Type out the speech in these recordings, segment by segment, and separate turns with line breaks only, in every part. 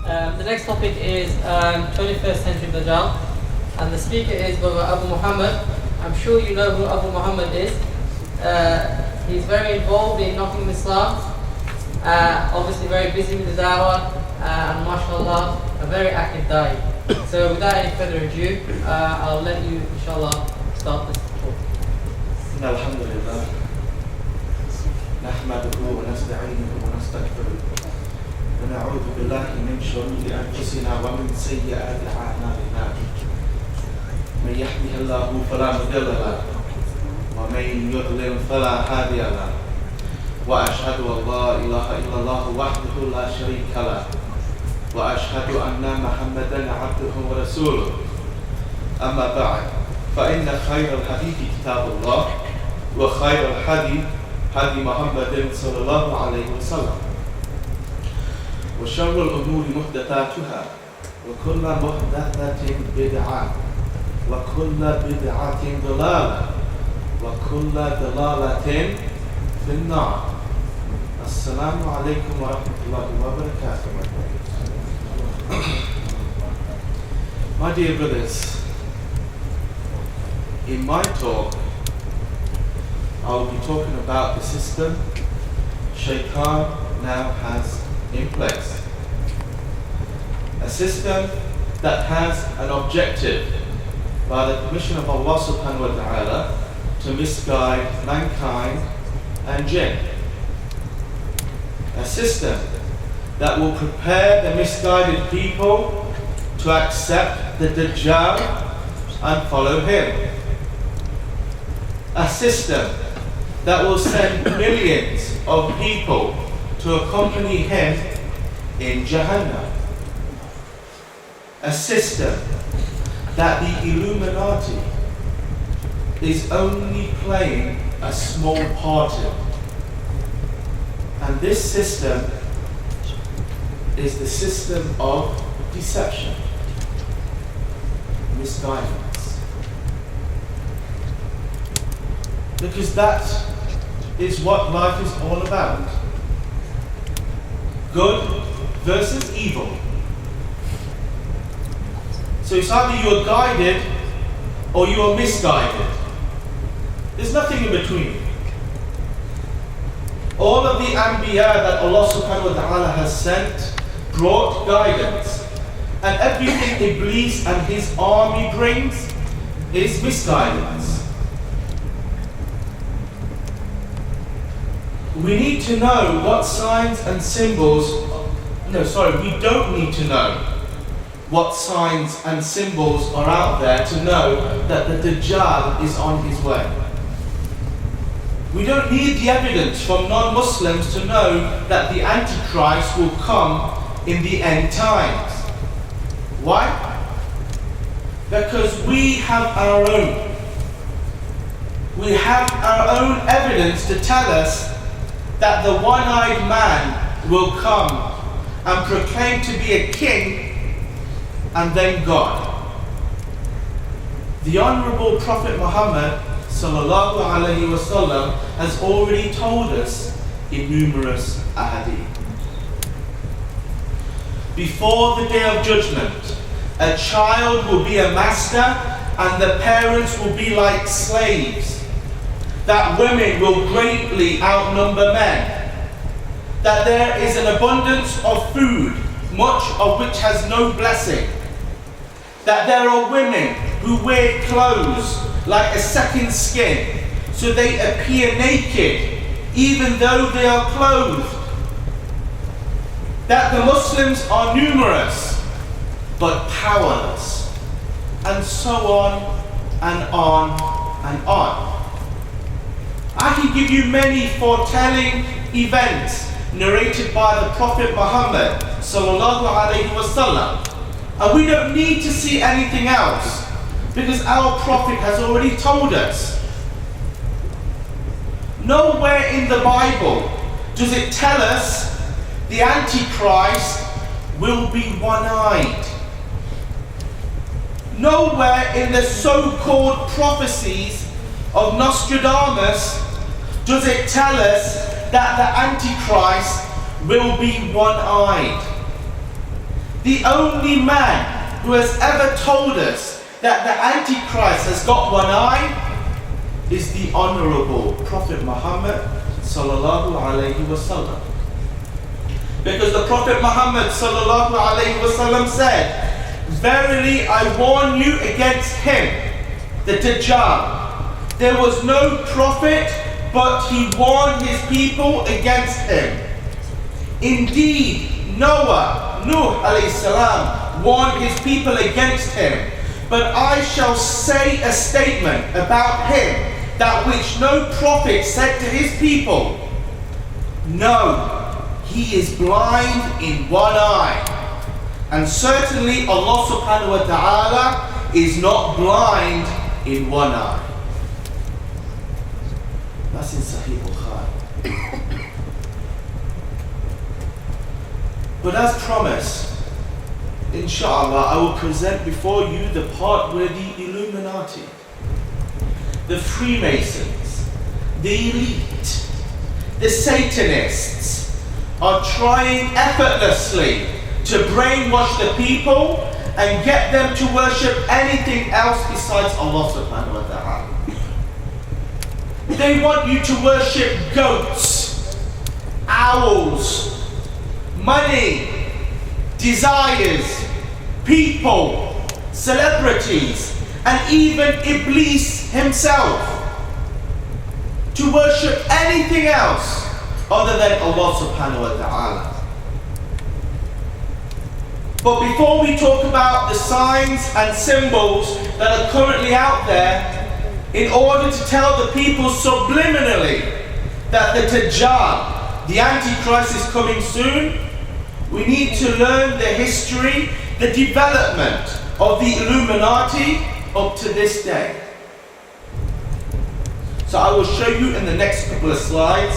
The next topic is 21st century Dajjal, and the speaker is Brother Abu Muhammad. I'm sure you know who Abu Muhammad is. He's very involved in knocking Islam, obviously very busy with the da'wah, and mashallah, a very active da'i. So without any further ado, I'll let you, inshallah, start this talk.
Alhamdulillah. نحمده ونستعينه ونستغفره ونعوذ بالله من شرور أنفسنا ومن سيئات أعمالنا من يهده الله فلا مضل له ومن يضلل فلا هادي له وأشهد أن لا إله إلا الله وحده لا شريك له وأشهد أن محمدا عبده ورسوله أما بعد فإن خير الحديث كتاب الله وخير الهدي هدي محمد صلى الله عليه وسلم وشر الأمور محدثاتها وكل محدثة بدعة وكل بدعة ضلالة وكل ضلالة في النار. السلام عليكم ورحمة الله وبركاته. My dear brothers, in my talk I will be talking about the system Shaitan now has in place. A system that has an objective by the permission of Allah subhanahu wa ta'ala to misguide mankind and jinn. A system that will prepare the misguided people to accept the Dajjal and follow him. A system that will send millions of people to accompany him in Jahannam. A system that the Illuminati is only playing a small part in. And this system is the system of deception, misguidance. Because that is what life is all about. Good versus evil. So it's either you are guided or you are misguided. There's nothing in between. All of the Anbiya that Allah subhanahu wa ta'ala has sent brought guidance. And everything Iblis and his army brings is misguidance. We need to know what signs and symbols, we don't need to know what signs and symbols are out there to know that the Dajjal is on his way. We don't need the evidence from non-Muslims to know that the Antichrist will come in the end times. Why? Because we have our own. We have our own evidence to tell us that the one-eyed man will come and proclaim to be a king and then God. The Honourable Prophet Muhammad sallallahu alaihi wasallam has already told us in numerous ahadith. Before the day of judgment, a child will be a master and the parents will be like slaves. That women will greatly outnumber men, that there is an abundance of food, much of which has no blessing, that there are women who wear clothes like a second skin, so they appear naked even though they are clothed, that the Muslims are numerous but powerless, and so on and on and on. I can give you many foretelling events narrated by the Prophet Muhammad sallallahu alaihi wasallam, and we don't need to see anything else because our Prophet has already told us. Nowhere in the Bible does it tell us the Antichrist will be one-eyed. Nowhere in the so-called prophecies of Nostradamus does it tell us that the Antichrist will be one-eyed. The only man who has ever told us that the Antichrist has got one eye is the Honorable Prophet Muhammad sallallahu alayhi wasallam. Because the Prophet Muhammad sallallahu alayhi wasallam said, "Verily I warn you against him, the Dajjal. There was no prophet, but he warned his people against him. Indeed, Nuh alayhi salam, warned his people against him. But I shall say a statement about him, that which no prophet said to his people. No, he is blind in one eye. And certainly Allah subhanahu wa ta'ala is not blind in one eye." That's in Sahih Bukhari. But as promised, inshallah, I will present before you the part where the Illuminati, the Freemasons, the elite, the Satanists are trying effortlessly to brainwash the people and get them to worship anything else besides Allah subhanahu wa ta'ala. They want you to worship goats, owls, money, desires, people, celebrities, and even Iblis himself. To worship anything else other than Allah subhanahu wa ta'ala. But before we talk about the signs and symbols that are currently out there, in order to tell the people subliminally that the Dajjal, the Antichrist, is coming soon, we need to learn the history, the development of the Illuminati up to this day. So I will show you in the next couple of slides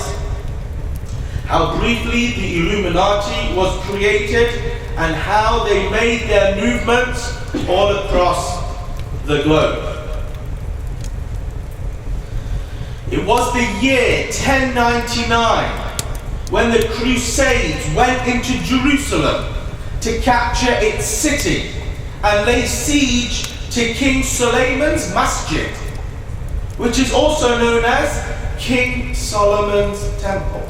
how briefly the Illuminati was created and how they made their movements all across the globe. It was the year 1099 when the Crusades went into Jerusalem to capture its city and lay siege to King Suleiman's Masjid, which is also known as King Solomon's Temple.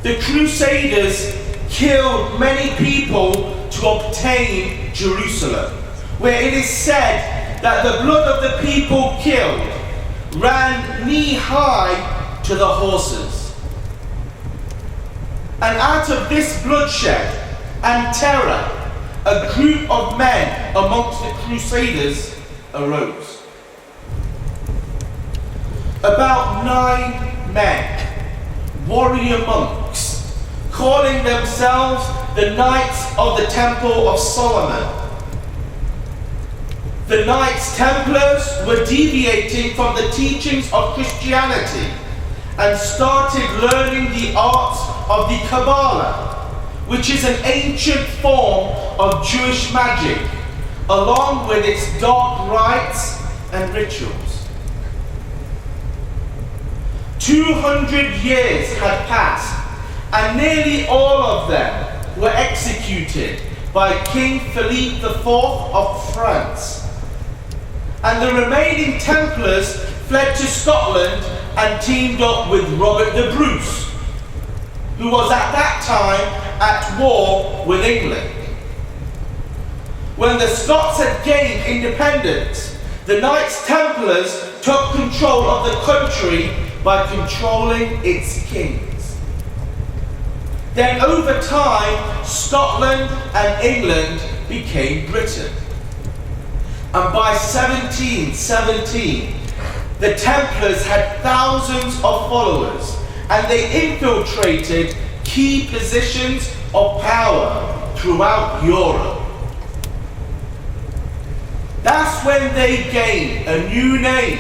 The Crusaders killed many people to obtain Jerusalem, where it is said that the blood of the people killed ran knee-high to the horses. And out of this bloodshed and terror, a group of men amongst the Crusaders arose. About 9 men, warrior monks, calling themselves the Knights of the Temple of Solomon. The Knights Templars were deviating from the teachings of Christianity and started learning the arts of the Kabbalah, which is an ancient form of Jewish magic, along with its dark rites and rituals. 200 years had passed, and nearly all of them were executed by King Philippe IV of France. And the remaining Templars fled to Scotland and teamed up with Robert the Bruce, who was at that time at war with England. When the Scots had gained independence, the Knights Templars took control of the country by controlling its kings. Then over time, Scotland and England became Britain. And by 1717, the Templars had thousands of followers, and they infiltrated key positions of power throughout Europe. That's when they gained a new name,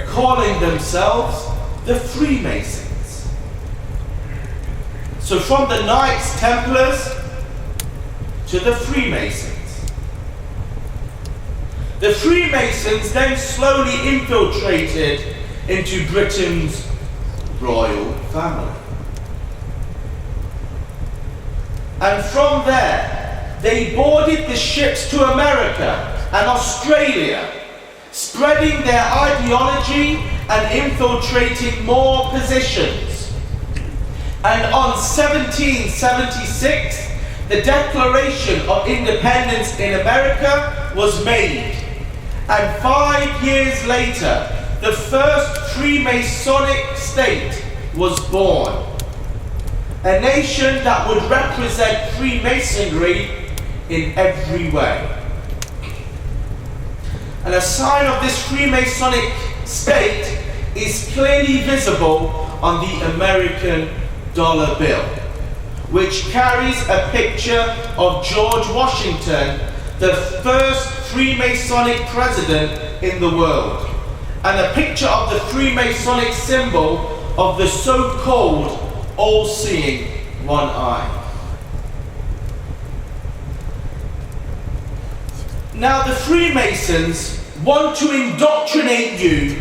calling themselves the Freemasons. So from the Knights Templars to the Freemasons. The Freemasons then slowly infiltrated into Britain's royal family. And from there, they boarded the ships to America and Australia, spreading their ideology and infiltrating more positions. And on 1776, the Declaration of Independence in America was made. And 5 years later, the first Freemasonic state was born. A nation that would represent Freemasonry in every way. And a sign of this Freemasonic state is clearly visible on the American dollar bill, which carries a picture of George Washington, the first Freemasonic president in the world, and a picture of the Freemasonic symbol of the so-called all-seeing one eye. Now the Freemasons want to indoctrinate you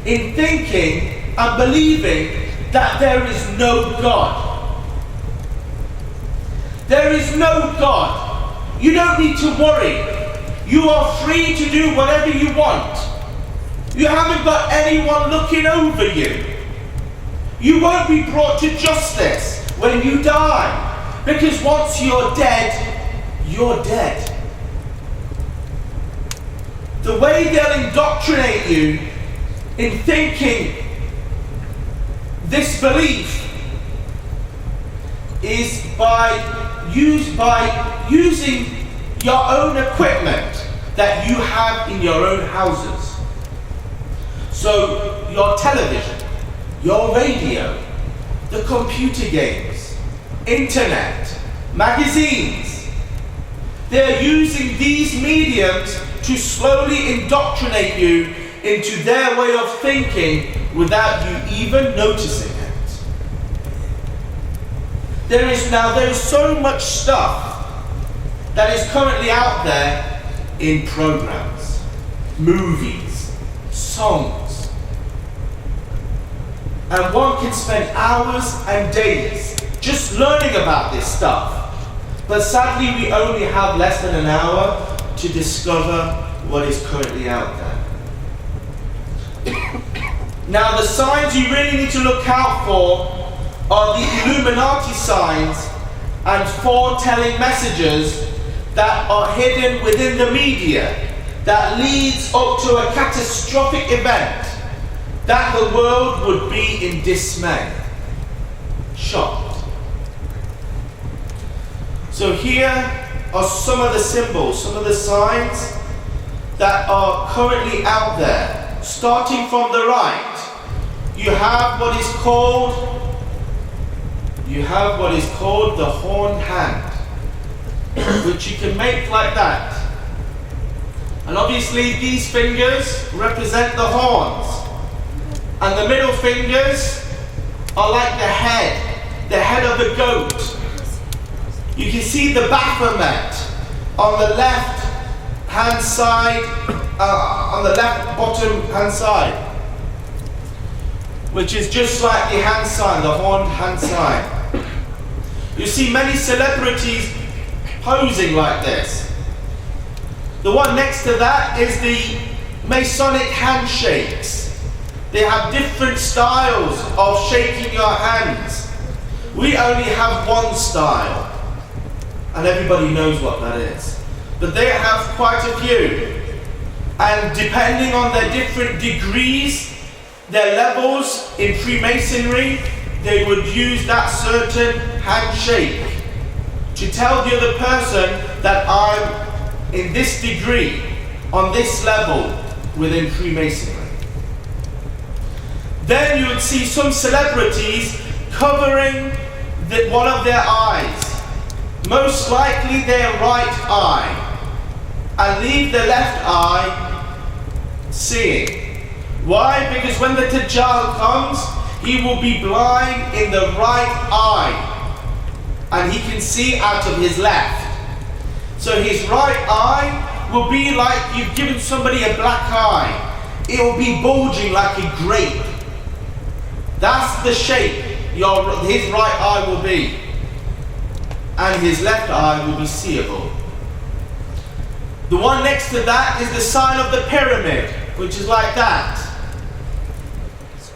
in thinking and believing that there is no God. There is no God. You don't need to worry. You are free to do whatever you want. You haven't got anyone looking over you. You won't be brought to justice when you die, because once you're dead, you're dead. The way they'll indoctrinate you in thinking this belief is by using your own equipment that you have in your own houses. So your television, your radio, the computer games, internet, magazines, they're using these mediums to slowly indoctrinate you into their way of thinking without you even noticing it. There is so much stuff that is currently out there in programs, movies, songs. And one can spend hours and days just learning about this stuff. But sadly, we only have less than an hour to discover what is currently out there. Now, the signs you really need to look out for are the Illuminati signs and foretelling messages that are hidden within the media that leads up to a catastrophic event that the world would be in dismay, shocked. So here are some of the symbols, some of the signs that are currently out there. Starting from the right, you have what is called the horned hand, which you can make like that. And obviously these fingers represent the horns. And the middle fingers are like the head of a goat. You can see the Baphomet on the left hand side, on the left bottom hand side, which is just like the hand sign, the horned hand sign. You see many celebrities posing like this. The one next to that is the Masonic handshakes. They have different styles of shaking your hands. We only have one style, and everybody knows what that is. But they have quite a few. And depending on their different degrees, their levels in Freemasonry, they would use that certain handshake to tell the other person that I'm in this degree, on this level within Freemasonry. Then you would see some celebrities covering one of their eyes, most likely their right eye, and leave the left eye seeing. Why? Because when the Dajjal comes, he will be blind in the right eye, and he can see out of his left. So his right eye will be like you've given somebody a black eye. It will be bulging like a grape. That's the shape his right eye will be. and his left eye will be seeable. The one next to that is the sign of the pyramid, which is like that.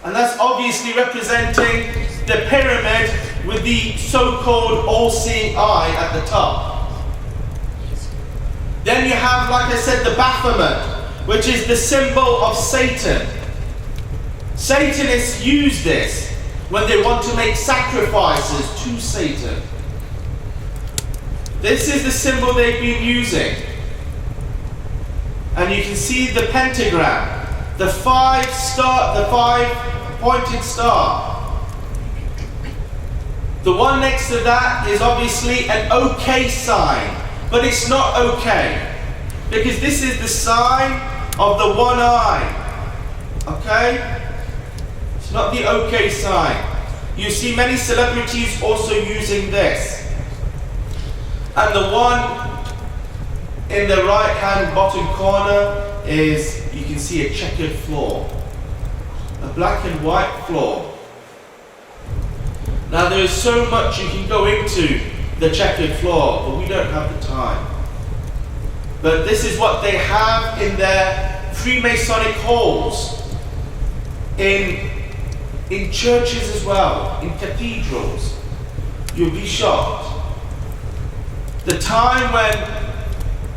And that's obviously representing the pyramid with the so-called all-seeing eye at the top. Then you have, like I said, the Baphomet, which is the symbol of Satan. Satanists use this when they want to make sacrifices to Satan. This is the symbol they've been using. And you can see the pentagram, the five-pointed star. The one next to that is obviously an okay sign, but it's not okay, because this is the sign of the one eye. Okay? It's not the okay sign. You see many celebrities also using this. And the one in the right hand bottom corner is, you can see a checkered floor. A black and white floor. Now there is so much you can go into the checkered floor, but we don't have the time. But this is what they have in their Freemasonic halls, in churches as well, in cathedrals. You'll be shocked. The time when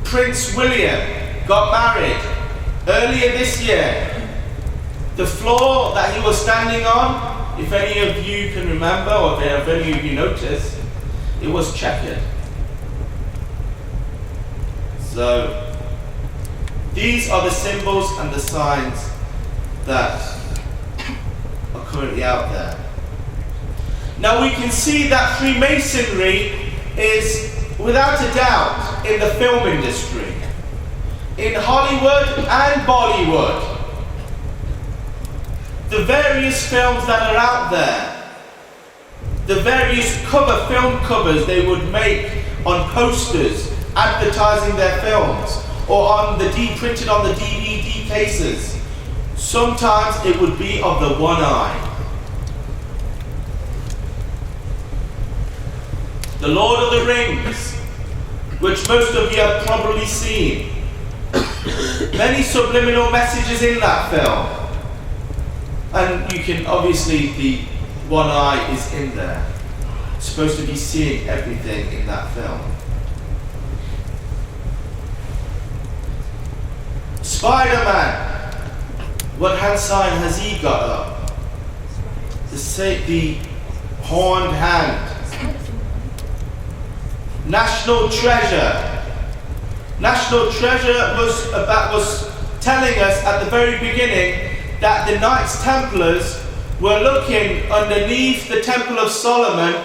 Prince William got married earlier this year, the floor that he was standing on, if any of you can remember, or if any of you noticed, it was checkered. So, these are the symbols and the signs that are currently out there. Now we can see that Freemasonry is, without a doubt, in the film industry, in Hollywood and Bollywood. The various films that are out there, the various film covers they would make on posters advertising their films, or on printed on the DVD cases. Sometimes it would be of the one eye. The Lord of the Rings, which most of you have probably seen. Many subliminal messages in that film. And you can, obviously, the one eye is in there. It's supposed to be seeing everything in that film. Spider-Man. What hand sign has he got up? The horned hand. National Treasure. National Treasure was telling us at the very beginning that the Knights Templars were looking underneath the Temple of Solomon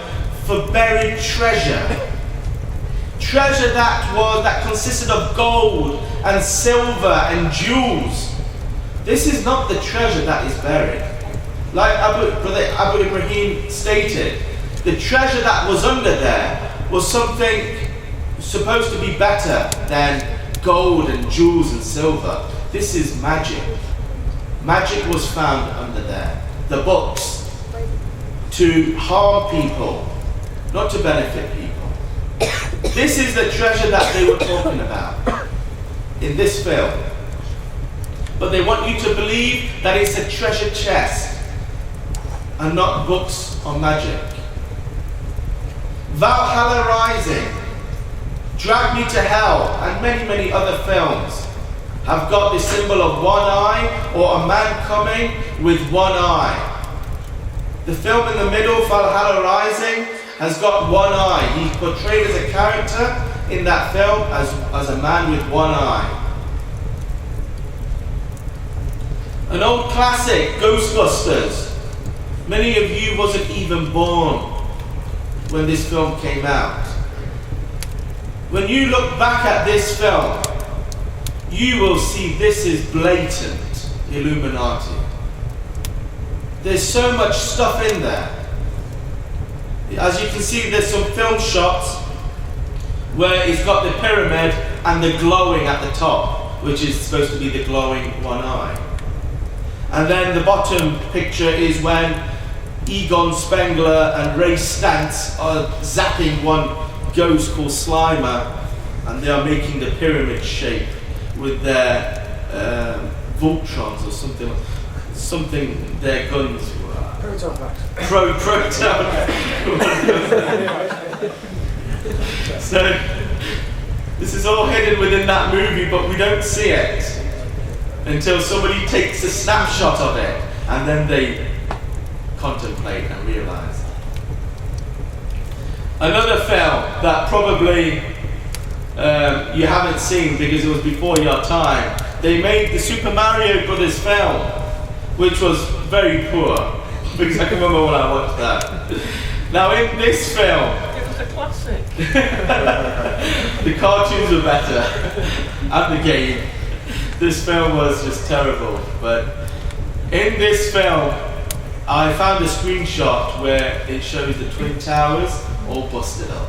for buried treasure. Treasure that consisted of gold and silver and jewels. This is not the treasure that is buried. Like Brother Abu Ibrahim stated, the treasure that was under there was something supposed to be better than gold and jewels and silver. This is magic. Magic was found under there. The books. To harm people, not to benefit people. This is the treasure that they were talking about in this film. But they want you to believe that it's a treasure chest and not books on magic. Valhalla Rising, Drag Me to Hell, and many, many other films have got the symbol of one eye, or a man coming with one eye. The film in the middle, Valhalla Rising, has got one eye. He's portrayed as a character in that film as a man with one eye. An old classic, Ghostbusters. Many of you wasn't even born when this film came out. When you look back at this film, you will see this is blatant Illuminati. There's so much stuff in there. As you can see, there's some film shots where it's got the pyramid and the glowing at the top, which is supposed to be the glowing one eye. And then the bottom picture is when Egon Spengler and Ray Stantz are zapping one ghost called Slimer, and they are making the pyramid shape with their Voltrons or something their guns were. Proton. So this is all hidden within that movie, but we don't see it until somebody takes a snapshot of it, and then they contemplate and realize. Another film that probably you haven't seen because it was before your time. They made the Super Mario Brothers film, which was very poor, because I can remember when I watched that. Now in this film,
It was a classic.
the cartoons were better, and the game. This film was just terrible, but in this film, I found a screenshot where it shows the Twin Towers all busted up.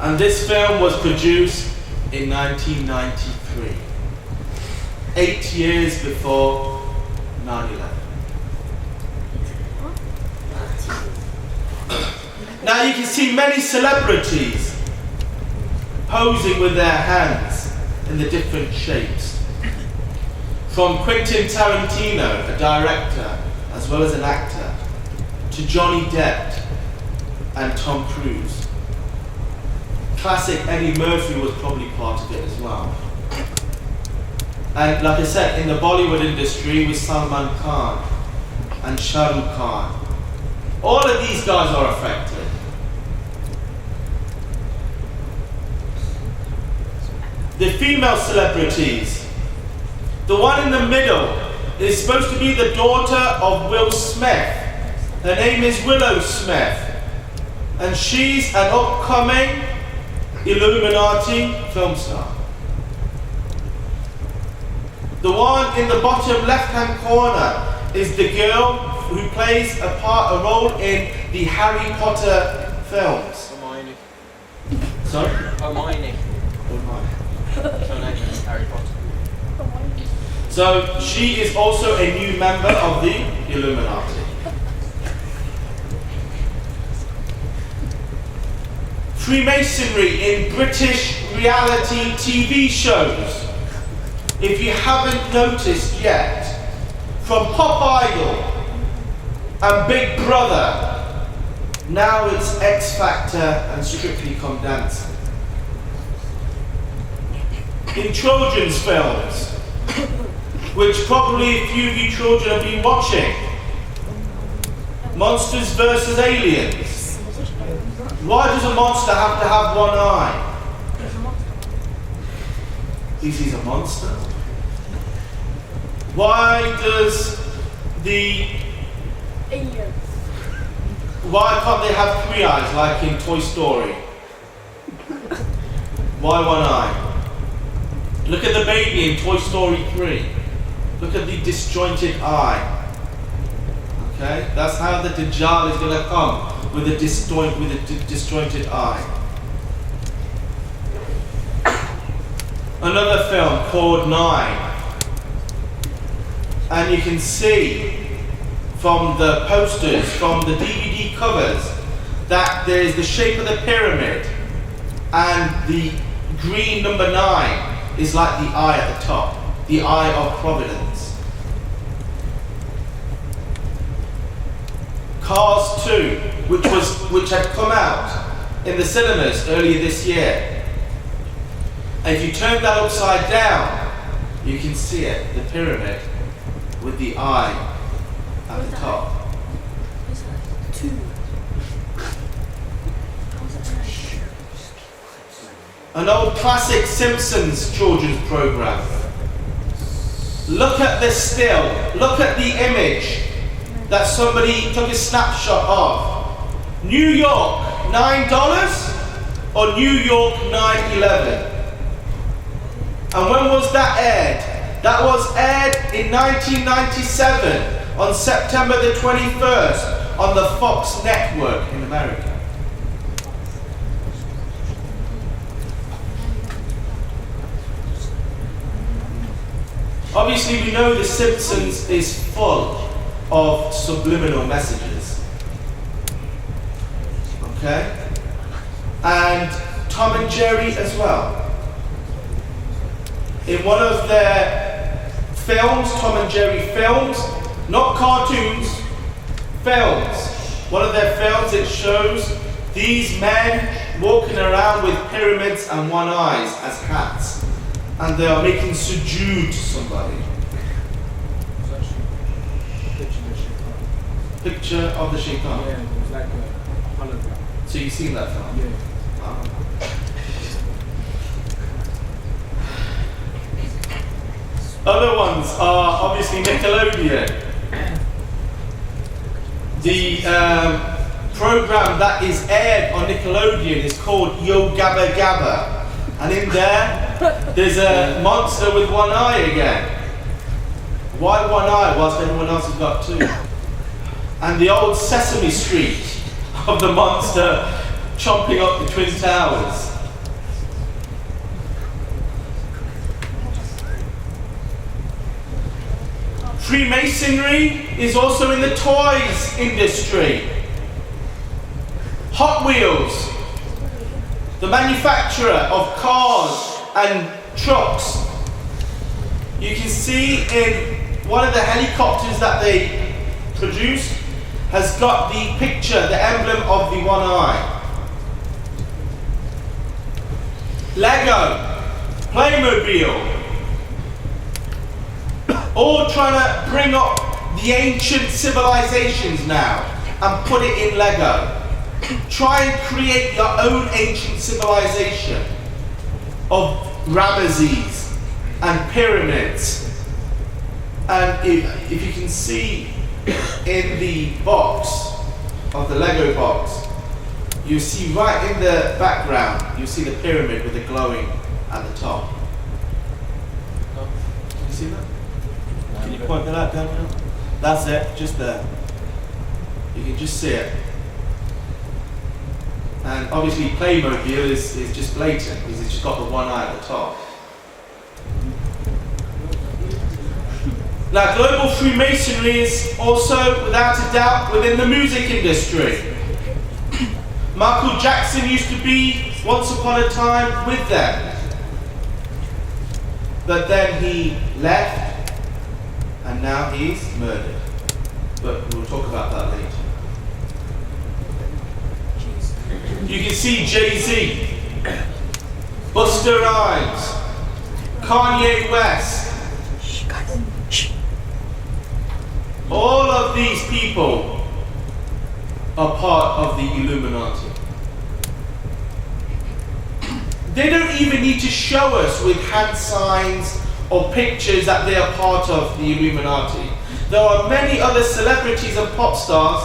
And this film was produced in 1993, 8 years before 9/11. Now you can see many celebrities posing with their hands in the different shapes. From Quentin Tarantino, a director as well as an actor, to Johnny Depp and Tom Cruise. Classic Eddie Murphy was probably part of it as well. And like I said, in the Bollywood industry with Salman Khan and Shah Rukh Khan. All of these guys are affected. The female celebrities. The one in the middle is supposed to be the daughter of Will Smith. Her name is Willow Smith. And she's an upcoming Illuminati film star. The one in the bottom left-hand corner is the girl who plays a role in the Harry Potter films.
Hermione.
Sorry?
Hermione. Her name is Harry Potter.
So she is also a new member of the Illuminati. Freemasonry in British reality TV shows. If you haven't noticed yet, from Pop Idol and Big Brother, now it's X Factor and Strictly Come Dancing. In children's films, which probably a few of you children have been watching, Monsters vs. Aliens. Why does a monster have to have one eye? Because he's a monster. Why does why can't they have three eyes like in Toy Story? Why one eye? Look at the baby in Toy Story 3. Look at the disjointed eye. Okay, that's how the Dajjal is going to come, with a disjointed eye. Another film called 9. And you can see from the posters, from the DVD covers, that there is the shape of the pyramid, and the green number 9 is like the eye at the top, the eye of providence. Cars 2, which had come out in the cinemas earlier this year. And if you turn that upside down, you can see it, the pyramid with the eye at the top. An old classic Simpsons children's program. Look at the still, look at the image that somebody took a snapshot of. New York, $9 or New York 9/11? And when was that aired? That was aired in 1997 on September the 21st on the Fox network in America. Obviously, we know The Simpsons is full of subliminal messages. Okay? and Tom and Jerry as well. In one of their films, Tom and Jerry films, not cartoons, films. One of their films, it shows these men walking around with pyramids and one eyes as hats, and they are making sujood to somebody. Picture of the shaitan.
Yeah, it was like a hologram.
So you've seen that film?
Yeah.
Other ones are obviously Nickelodeon. The program that is aired on Nickelodeon is called Yo Gabba Gabba, and in there's a monster with one eye again. Why one eye whilst everyone else has got two? And the old Sesame Street of the monster chomping up the Twin Towers. Freemasonry is also in the toys industry. Hot Wheels, the manufacturer of cars and trucks. You can see in one of the helicopters that they produced has got the picture, the emblem of the one eye. Lego, Playmobil, all trying to bring up the ancient civilizations now and put it in Lego. Try and create your own ancient civilization of Ramesses and pyramids. And if you can see in the box of the Lego box, you see right in the background, you see the pyramid with the glowing at the top. Can you see that? Can you point that out, Daniel? That's it, just there. You can just see it. And obviously Playmobil is just blatant because it's just got the one eye at the top. Now, global Freemasonry is also, without a doubt, within the music industry. Michael Jackson used to be, once upon a time, with them. But then he left, and now he's murdered. But we'll talk about that later. You can see Jay-Z, Busta Rhymes, Kanye West. All of these people are part of the Illuminati. They don't even need to show us with hand signs or pictures that they are part of the Illuminati. There are many other celebrities and pop stars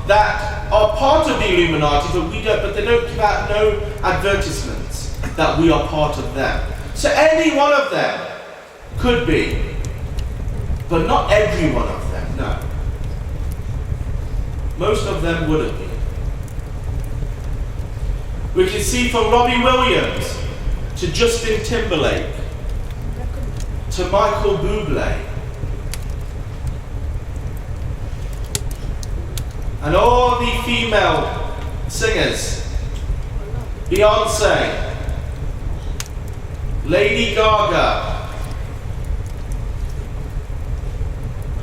that are part of the Illuminati, but they don't give out no advertisements that we are part of them. So any one of them could be, but not every one of them, no. Most of them wouldn't be. We can see from Robbie Williams to Justin Timberlake to Michael Bublé and all the female singers, Beyonce, Lady Gaga,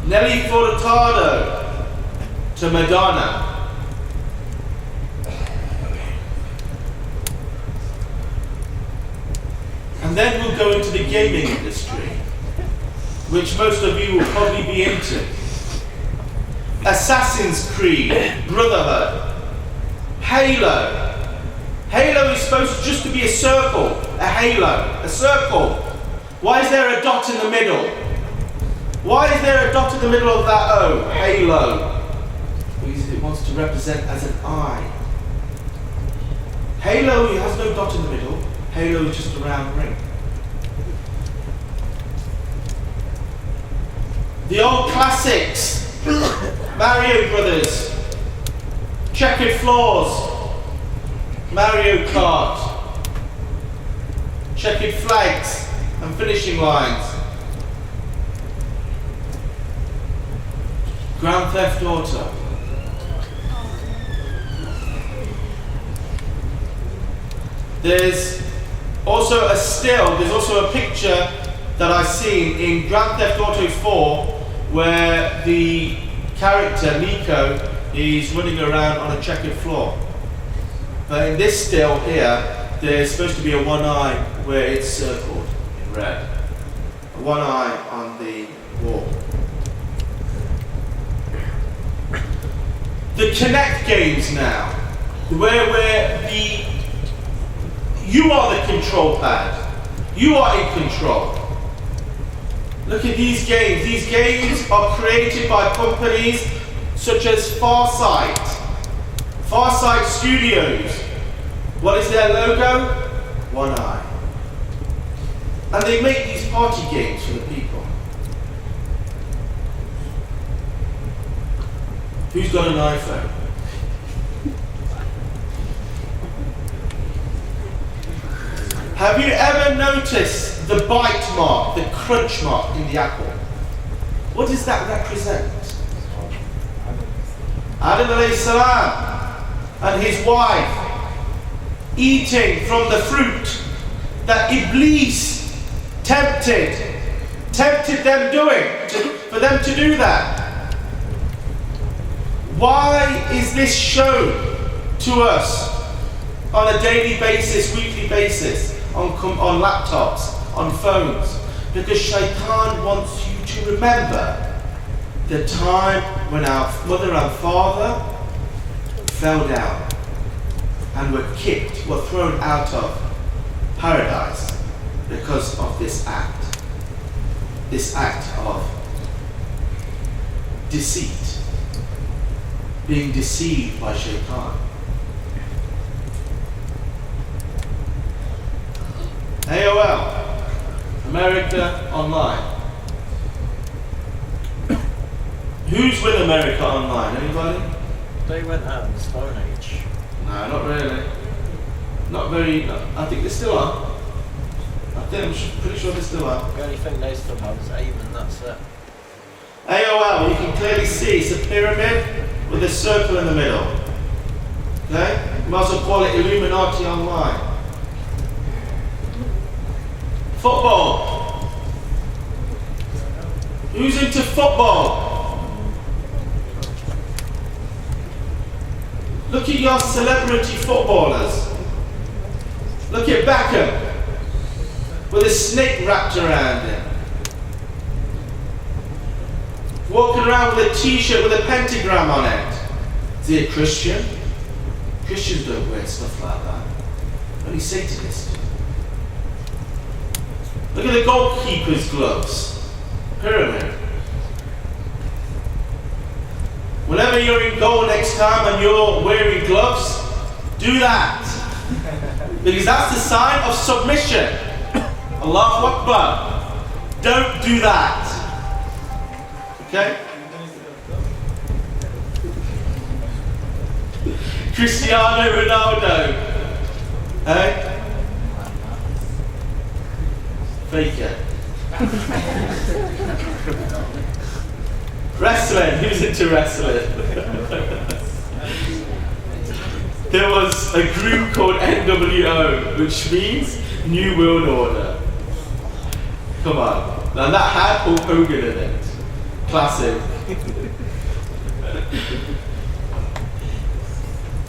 Nelly Furtado to Madonna. And then we'll go into the gaming industry, which most of you will probably be into. Assassin's Creed, Brotherhood, Halo. Halo is supposed just to be a circle, a halo, a circle. Why is there a dot in the middle? Why is there a dot in the middle of that O, halo? Because it wants to represent as an eye. Halo has no dot in the middle. Halo is just a round ring. The old classics, Mario Brothers, Checkered Floors, Mario Kart, Checkered Flags and Finishing Lines, Grand Theft Auto. There's also a still, there's also a picture that I've seen in Grand Theft Auto 4 where the character, Nico, is running around on a checkered floor. But in this still here, there's supposed to be a one eye where it's circled in red. A one eye on the wall. The Kinect games now, where you are the control pad. You are in control. Look at these games. These games are created by companies such as Farsight Studios. What is their logo? One eye. And they make these party games for the people. Who's got an iPhone? Have you ever noticed the bite mark, the crunch mark in the apple? What does that represent? Adam alayhi salam and his wife eating from the fruit that Iblis tempted them for them to do that. Why is this shown to us on a daily basis, weekly basis, on laptops, on phones? Because Shaitan wants you to remember the time when our mother and father fell down and were kicked, were thrown out of paradise because of this act of deceit, being deceived by Shaitan. AOL, America Online. Who's with America Online? Anybody?
They went out in the Stone Age.
No, not really. Not very. I think they still are. I'm pretty sure they still are.
The only thing they still have is AIM, and that's it.
AOL, you can clearly see it's a pyramid with a circle in the middle. Okay? You might as well call it Illuminati Online. Football. Who's into football? Look at your celebrity footballers. Look at Beckham with a snake wrapped around him. Walking around with a t-shirt with a pentagram on it. Is he a Christian? Christians don't wear stuff like that. Only Satanists do. Look at the goalkeeper's gloves. Pyramid. Whenever you're in goal next time and you're wearing gloves, do that. Because that's the sign of submission. Allahu Akbar. Don't do that. Okay? Cristiano Ronaldo. Hey? Fake it. Wrestling. Who's into wrestling? There was a group called NWO, which means New World Order. Come on. And that had Hulk Hogan in it. Classic.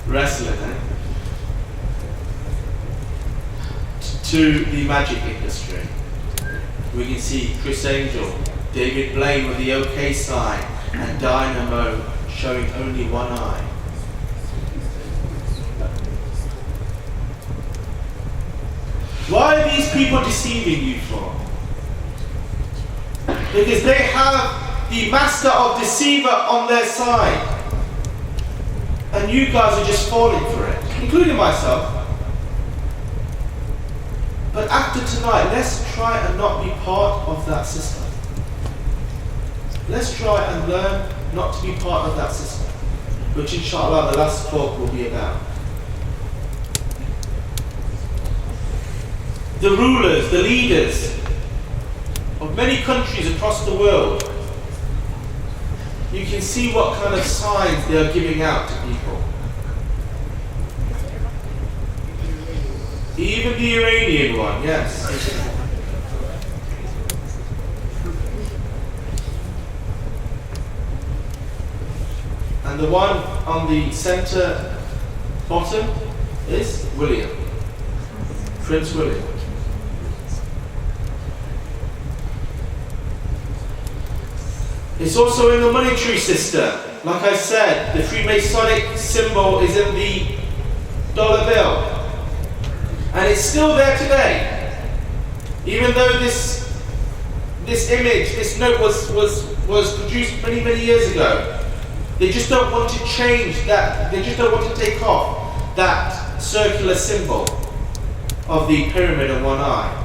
Wrestling, eh? To the magic industry. We can see Chris Angel, David Blaine with the OK sign, and Dynamo showing only one eye. Why are these people deceiving you for? Because they have the master of deceiver on their side. And you guys are just falling for it, including myself. But after tonight, let's try and not be part of that system. Let's try and learn not to be part of that system, which inshallah the last talk will be about. The rulers, the leaders of many countries across the world, you can see what kind of signs they are giving out to people. Even the Iranian one, yes. And the one on the center bottom is William, Prince William. It's also in the monetary system. Like I said, the Freemasonic symbol is in the dollar bill. And it's still there today. Even though this image, this note was produced many, many years ago. They just don't want to change that, they just don't want to take off that circular symbol of the pyramid and one eye.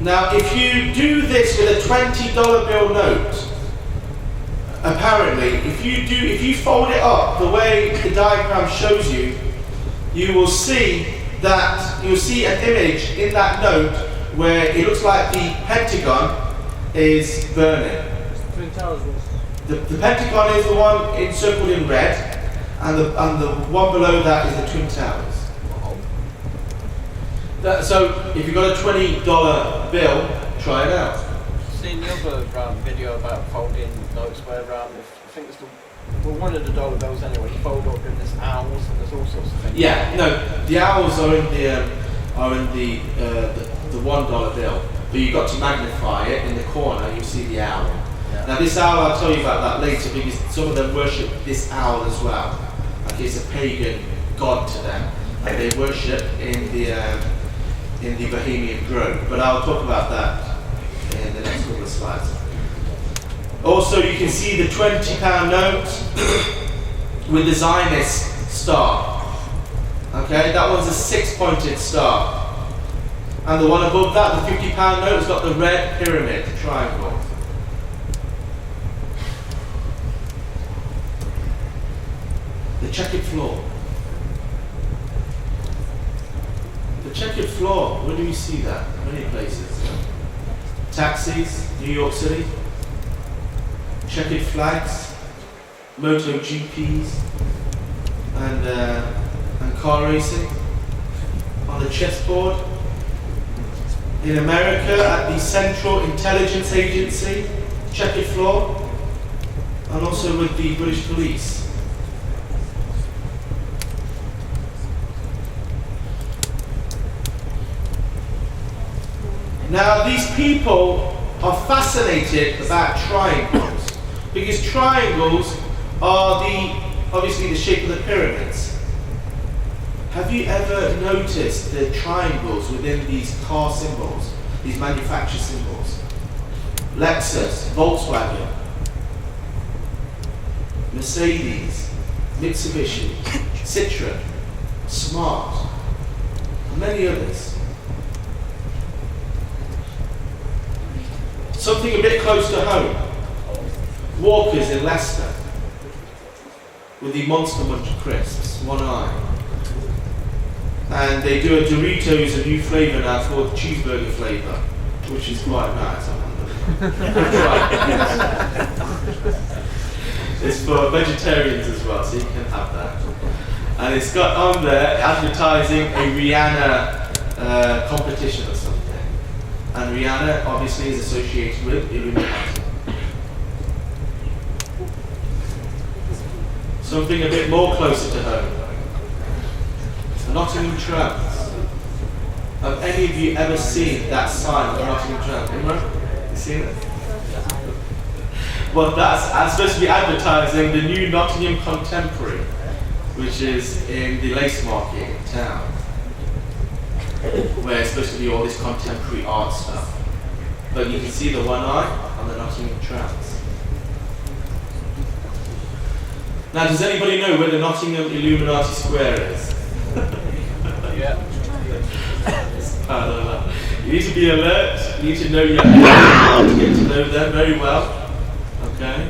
Now, if you do this with a $20 bill note, apparently, if you fold it up the way the diagram shows you, you will see an image in that note where it looks like the Pentagon is burning.
Twin Towers was.
The Pentagon is the one encircled in red, and the one below that is the Twin Towers. So if you've got a $20 bill, try it out.
Seen the other video about folding notes where I think it's one of the dollar bills anyway. You fold up and there's owls and there's all sorts of things.
Yeah, no, the owls are in the $1 bill, but you've got to magnify it. In the corner, you see the owl.
Yeah.
Now this owl, I'll tell you about that later, because some of them worship this owl as well. Like it's a pagan god to them, and they worship in the Bohemian Grove. But I'll talk about that in the next couple of slides. Also, you can see the £20 note with the Zionist star. Okay, that one's a 6-pointed star. And the one above that, the £50 note, has got the red pyramid triangle. The checkered floor. The checkered floor, where do we see that? Many places. Taxis, New York City. Checkered flags, moto GPs, and car racing. On the chessboard. In America, at the Central Intelligence Agency, checkered floor, and also with the British Police. Now, these people are fascinated about triangles, because triangles are obviously the shape of the pyramids. Have you ever noticed the triangles within these car symbols, these manufacturer symbols? Lexus, Volkswagen, Mercedes, Mitsubishi, Citroen, Smart, and many others. Something a bit close to home. Walkers in Leicester with the Monster Munch crisps, one eye. And they do a Doritos, a new flavour now called cheeseburger flavour, which is quite nice. It's for vegetarians as well, so you can have that. And it's got on there advertising a Rihanna competition or something. And Rihanna obviously is associated with Illuminati. Something a bit more closer to home. Nottingham trams. Have any of you ever seen that sign of Nottingham tram? Anyone? You seen it? Well, that's supposed to be advertising the new Nottingham Contemporary, which is in the Lace Market in town, where it's supposed to be all this contemporary art stuff. But you can see the one eye on the Nottingham trams. Now, does anybody know where the Nottingham Illuminati Square is?
Yeah.
You need to be alert, you need to know your enemies, get to know them very well. Okay?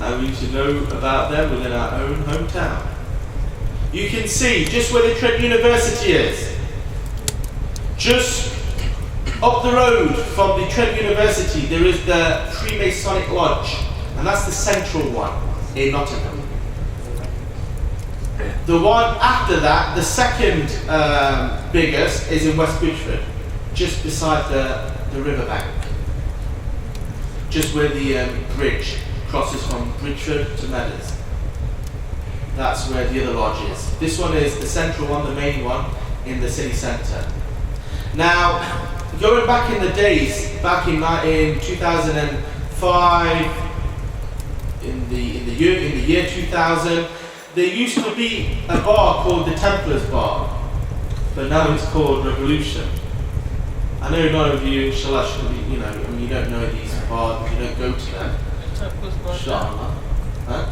And we need to know about them within our own hometown. You can see just where the Trent University is. Just up the road from the Trent University, there is the Freemasonic Lodge, and that's the central one in Nottingham. The one after that, the second biggest, is in West Bridgford, just beside the riverbank. Just where the bridge crosses from Bridgford to Meadows. That's where the other lodge is. This one is the central one, the main one, in the city centre. Now, going back in the days, back in 2005, in the year 2000, there used to be a bar called the Templars Bar, but now it's called Revolution. I know none of you, inshallah, you don't know these bars, you don't go to them.
The Templars burned down.
Huh?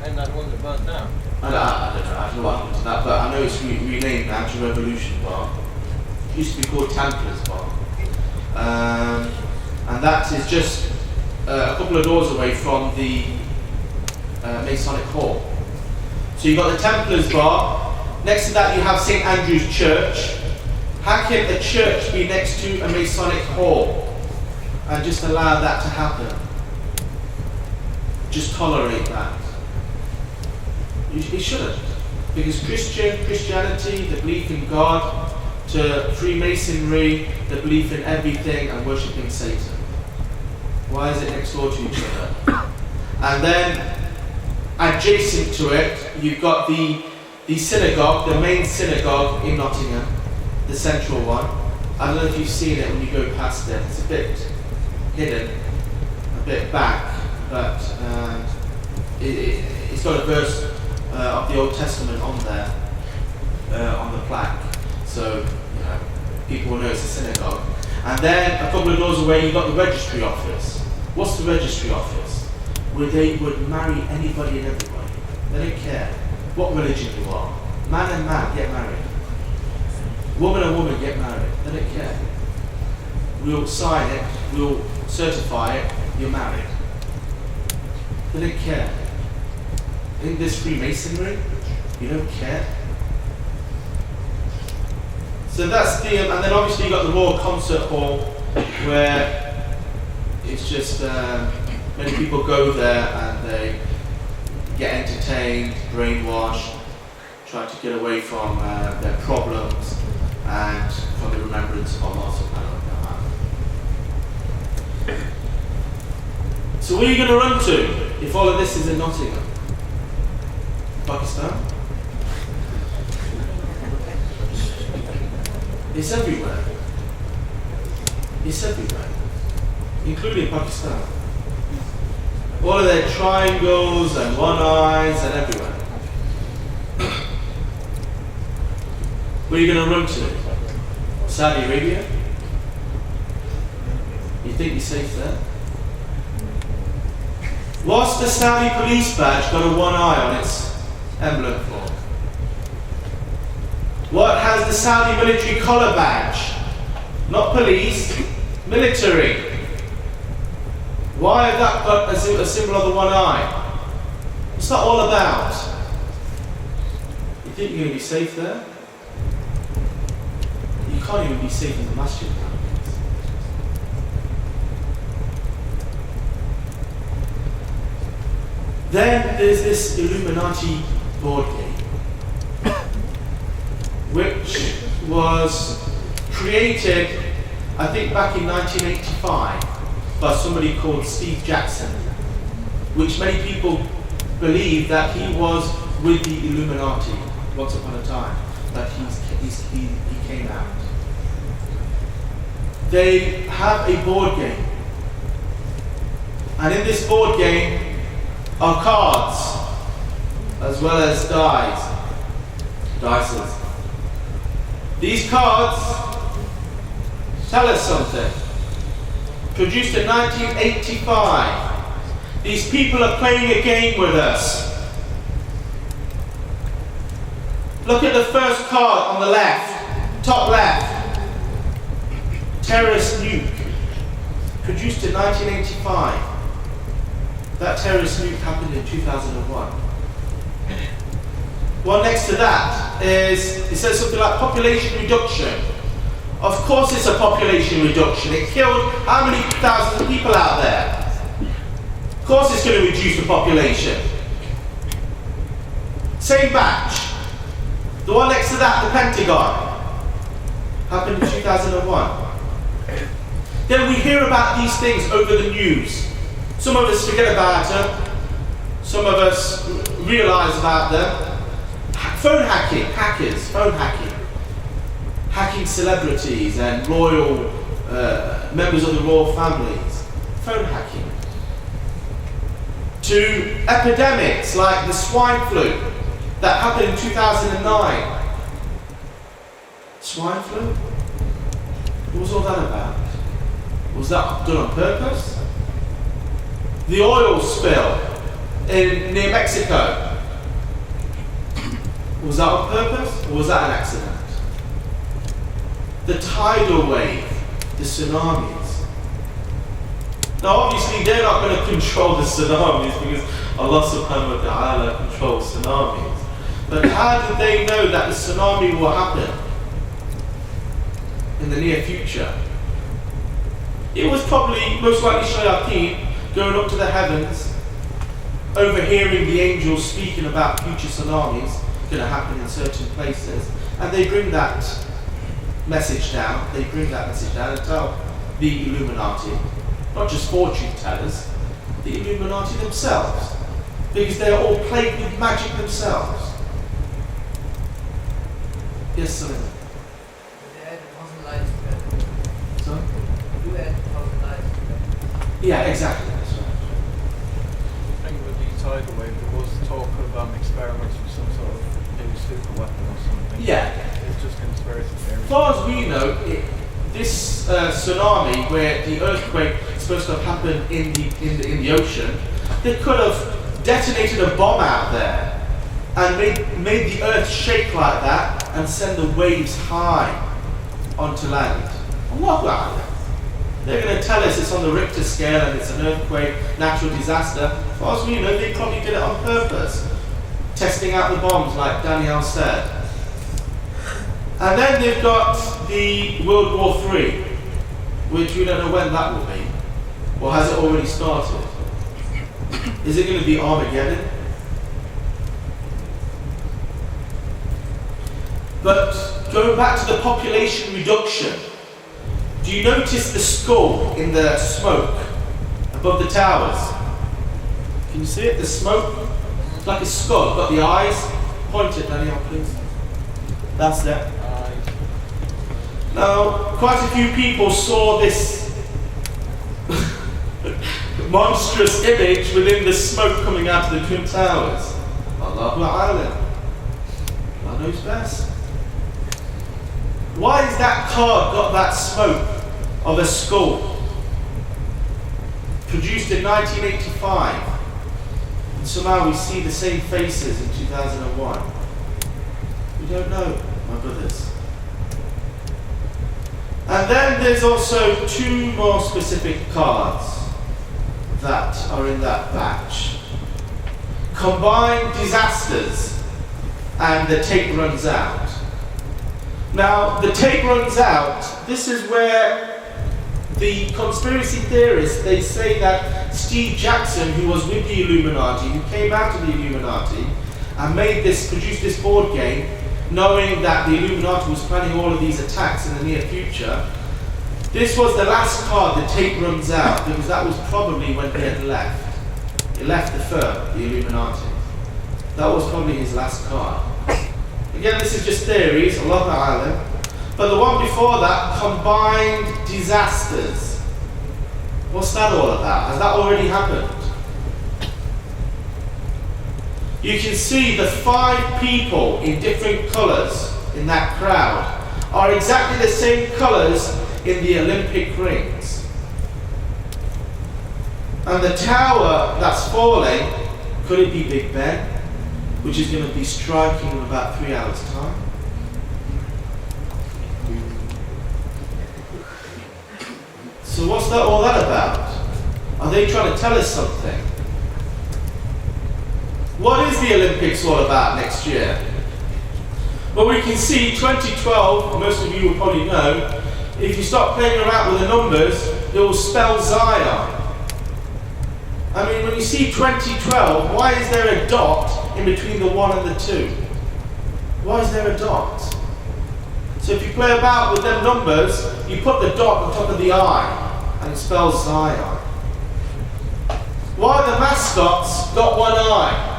And that one that burnt down.
I don't know what happened to that, but I know it's renamed now to Revolution Bar. It used to be called Templars Bar. And that is just a couple of doors away from the Masonic Hall. So you've got the Templars Bar. Next to that you have St. Andrew's Church. How can a church be next to a Masonic Hall and just allow that to happen? Just tolerate that. It shouldn't. Because Christianity, the belief in God, to Freemasonry, the belief in everything and worshipping Satan. Why is it next door to each other? And then, adjacent to it, you've got the synagogue, the main synagogue in Nottingham, the central one. I don't know if you've seen it when you go past it. It's a bit hidden, a bit back, but it's got a verse of the Old Testament on there, on the plaque. So, people will know it's a synagogue. And then, a couple of doors away, you've got the registry office. What's the registry office? Where they would marry anybody and everybody. They don't care what religion you are. Man and man get married. Woman and woman get married. They don't care. We'll sign it, we'll certify it, you're married. They don't care. In this Freemasonry, you don't care. So that's the, and then obviously you've got the Royal Concert Hall, where it's just, many people go there and they get entertained, brainwashed, try to get away from their problems and from the remembrance of Allah subhanahu wa ta'ala. So where are you going to run to if all of this is in Nottingham? Pakistan? It's everywhere. It's everywhere. Including Pakistan. All of their triangles and one eyes and everywhere. Where are you going to run to? Saudi Arabia? You think you're safe there? What's the Saudi police badge got a one eye on its emblem for? What has the Saudi military collar badge? Not police, military. Why have that got a symbol of the one eye? What's that all about? You think you're going to be safe there? You can't even be safe in the masjid nowadays. Then there's this Illuminati board game, which was created, I think, back in 1985 by somebody called Steve Jackson, which many people believe that he was with the Illuminati once upon a time, that he came out. They have a board game, and in this board game are cards as well as dices. These cards tell us something. Produced in 1985. These people are playing a game with us. Look at the first card on the left, top left. Terrorist nuke. Produced in 1985. That terrorist nuke happened in 2001. One next to that is, it says something like population reduction. Of course it's a population reduction. It killed how many thousands of people out there? Of course it's going to reduce the population. Same batch. The one next to that, the Pentagon, happened in 2001. Then we hear about these things over the news. Some of us forget about them. Some of us realize about them. Phone hacking, hackers, phone hacking. Hacking celebrities and royal members of the royal families. Phone hacking. To epidemics like the swine flu that happened in 2009. Swine flu? What was all that about? Was that done on purpose? The oil spill near Mexico. Was that on purpose or was that an accident? The tidal wave, the tsunamis. Now obviously they're not going to control the tsunamis because Allah subhanahu wa ta'ala controls tsunamis. But how did they know that the tsunami will happen in the near future? It was probably most likely shayateen going up to the heavens, overhearing the angels speaking about future tsunamis going to happen in certain places, and they bring that message down. They bring that message down and tell the Illuminati, not just fortune tellers, the Illuminati themselves, because they are all plagued with magic themselves. Yes, sir.
They add 1,000 lights together.
Sorry?
You add 1,000 lights together.
Yeah, exactly. That's right.
I think with the tidal wave, there was talk of experiments with some sort of new super weapon or something.
Yeah.
It's just conspiracy theory.
As far as we know, this tsunami, where the earthquake is supposed to have happened in the ocean, they could have detonated a bomb out there and made the earth shake like that and send the waves high onto land. Allahu A'lam. They're going to tell us it's on the Richter scale and it's an earthquake, natural disaster. As far as we know, they probably did it on purpose, testing out the bombs like Daniel said. And then they've got the World War III, which we don't know when that will be. Or has it already started? Is it going to be Armageddon? But going back to the population reduction, do you notice the skull in the smoke above the towers? Can you see it? The smoke? It's like a skull. It's got the eyes. Point it, Daniel, please. That's it. Now, quite a few people saw this monstrous image within the smoke coming out of the Twin Towers. Allahu A'lam. Allah knows best. Why has that card got that smoke of a skull? Produced in 1985. And somehow we see the same faces in 2001. We don't know, my brothers. And then there's also two more specific cards that are in that batch. Combined disasters and the tape runs out. Now, the tape runs out. This is where the conspiracy theorists, they say that Steve Jackson, who was with the Illuminati, who came out of the Illuminati and produced this board game, knowing that the Illuminati was planning all of these attacks in the near future. This was the last card, the tape runs out, because that was probably when he had left. He left the firm, the Illuminati. That was probably his last card. Again, this is just theories, Allahu A'lam. But the one before that, combined disasters. What's that all about? Has that already happened? You can see the 5 people in different colours in that crowd are exactly the same colours in the Olympic rings. And the tower that's falling, could it be Big Ben, which is going to be striking in about 3 hours' time? So what's that all that about? Are they trying to tell us something? What is the Olympics all about next year? Well, we can see 2012, most of you will probably know, if you start playing around with the numbers, it will spell Zion. I mean, when you see 2012, why is there a dot in between the 1 and the 2? Why is there a dot? So if you play about with them numbers, you put the dot on top of the I, and it spells Zion. Why are the mascots got one eye?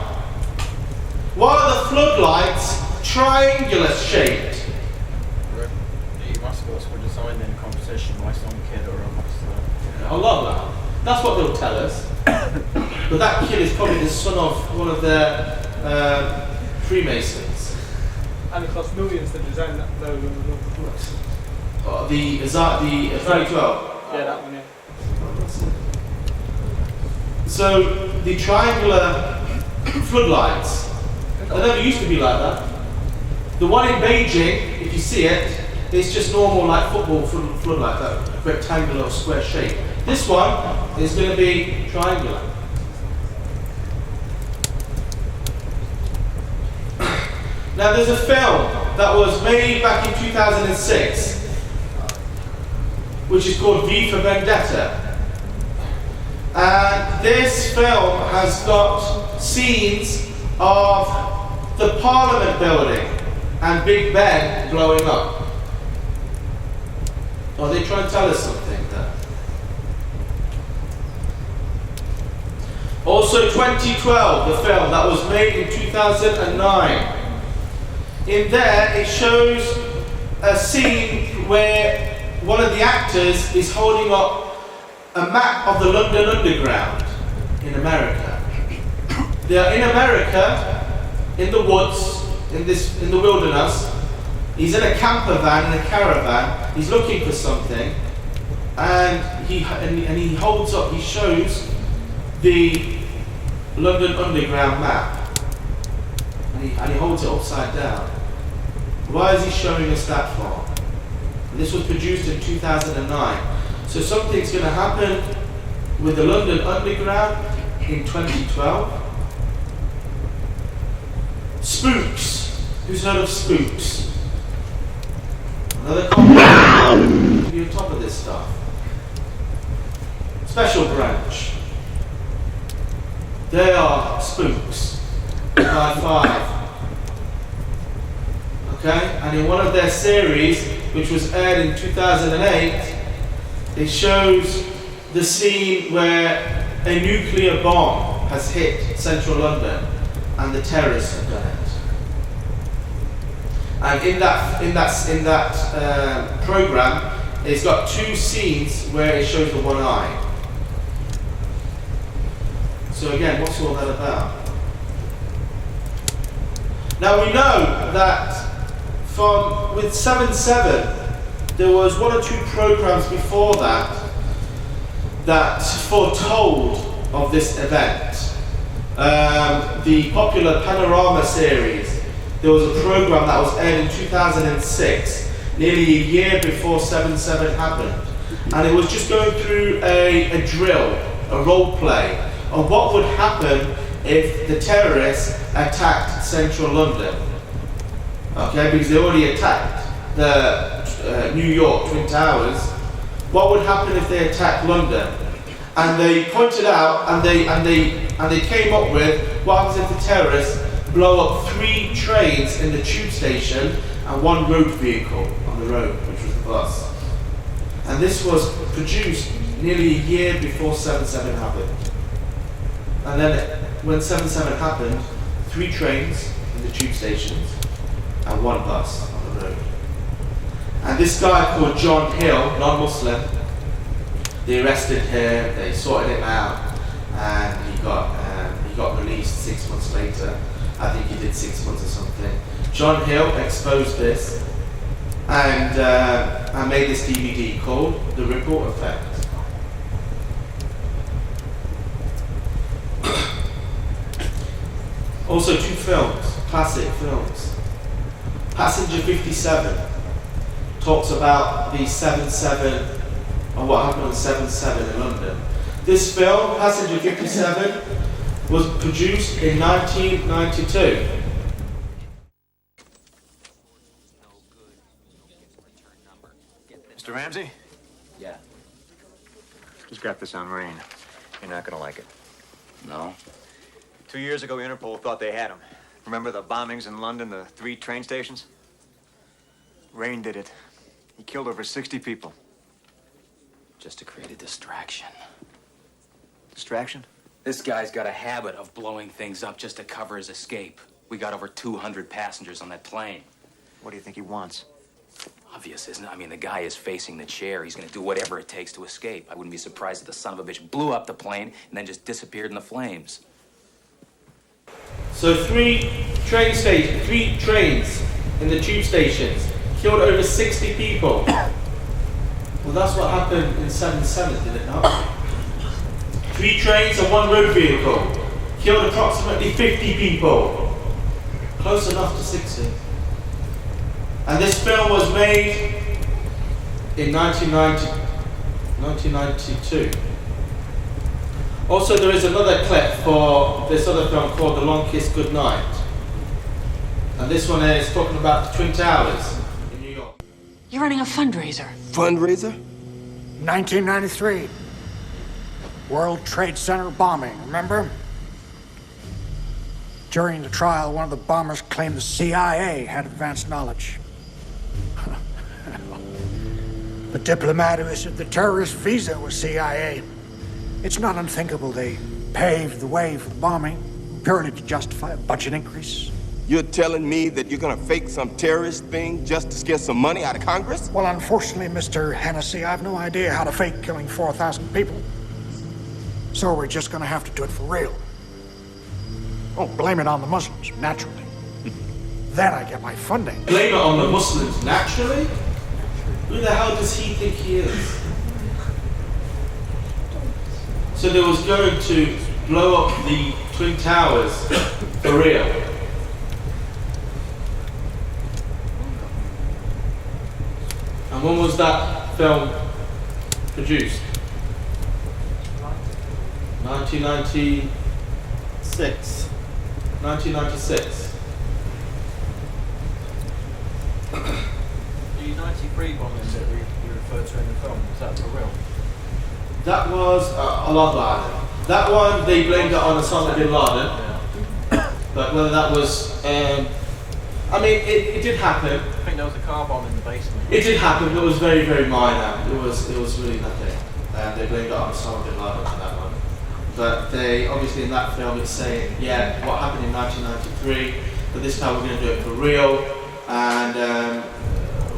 Why are the floodlights triangular shaped?
The mascots were designed in a competition by some kid or a master.
I love that. That's what they'll tell us. But that kid is probably the son of one of their Freemasons.
And it cost millions to design that logo.
The 2012.
Yeah, that one, yeah.
So the triangular floodlights, they never used to be like that. The one in Beijing, if you see it, it's just normal like football floodlight, that rectangular or square shape. This one is going to be triangular. Now there's a film that was made back in 2006, which is called V for Vendetta. And this film has got scenes of the Parliament building and Big Ben blowing up. Are they trying to tell us something there? Also 2012, the film that was made in 2009. In there it shows a scene where one of the actors is holding up a map of the London Underground in America. They are in America, in the woods, in the wilderness. He's in a camper van, in a caravan. He's looking for something, and he holds up. He shows the London Underground map, and he holds it upside down. Why is he showing us that for? This was produced in 2009. So something's going to happen with the London Underground in 2012. Spooks. Who's heard of spooks? Another comment. Be on top of this stuff. Special branch. They are spooks. By 5. Okay? And in one of their series, which was aired in 2008, it shows the scene where a nuclear bomb has hit central London and the terrorists have done it. And in that program, it's got 2 scenes where it shows the one eye. So again, what's all that about? Now we know that with 7/7, there was 1 or 2 programs before that foretold of this event. The popular Panorama series, there was a program that was aired in 2006, nearly a year before 7/7 happened. And it was just going through a drill, a role play of what would happen if the terrorists attacked central London. Okay, because they already attacked the New York Twin Towers. What would happen if they attacked London? And they pointed out, and they came up with what happens if the terrorists blow up 3 trains in the tube station and 1 road vehicle on the road, which was the bus. And this was produced nearly a year before 7/7 happened. And then when 7/7 happened, 3 trains in the tube stations and 1 bus on the road. And this guy called John Hill, non-Muslim, they arrested him, they sorted him out, and he got released 6 months later. I think he did 6 months or something. John Hill exposed this and made this DVD called The Ripple Effect. Also 2 films, classic films. Passenger 57 talks about the 7/7 and what happened on 7/7 in London. This film, Passenger 57, was produced in 1992.
Mr. Ramsey?
Yeah.
Just got this on Rain. You're not gonna like it.
No?
2 years ago, Interpol thought they had him. Remember the bombings in London, the 3 train stations? Rain did it. He killed over 60 people.
Just to create a distraction.
Distraction?
This guy's got a habit of blowing things up just to cover his escape. We got over 200 passengers on that plane.
What do you think he wants?
Obvious, isn't it? I mean, the guy is facing the chair. He's gonna do whatever it takes to escape. I wouldn't be surprised if the son of a bitch blew up the plane and then just disappeared in the flames.
So 3 trains in the tube stations killed over 60 people. Well, that's what happened in 7/7, did it not? 3 trains and 1 road vehicle killed approximately 50 people. Close enough to 60. And this film was made in 1992. Also, there is another clip for this other film called The Long Kiss Goodnight. And this one is talking about the Twin Towers in New York.
You're running a fundraiser.
Fundraiser?
1993. World Trade Center bombing, remember? During the trial, one of the bombers claimed the CIA had advanced knowledge. The diplomat who issued the terrorist visa was CIA. It's not unthinkable they paved the way for the bombing purely to justify a budget increase.
You're telling me that you're gonna fake some terrorist thing just to scare some money out of Congress?
Well, unfortunately, Mr. Hennessy, I have no idea how to fake killing 4,000 people. So we're just gonna have to do it for real. Oh, blame it on the Muslims, naturally. Then I get my funding.
Blame it on the Muslims, naturally? Who the hell does he think he is? So they was going to blow up the Twin Towers for real. And when was that film produced? 1996. 1996.
The 93 bombings that we referred to in the film, was that for real?
That was a lot Laden. That one, they blamed it on Osama bin Laden.
Yeah.
But whether that was, I mean, it did happen.
I think there was a car bomb in the basement.
It did happen, but it was very, very minor. It was really nothing. And they blamed it on Osama bin Laden for that one. But they, obviously in that film, it's saying, yeah, what happened in 1993, but this time we're going to do it for real, and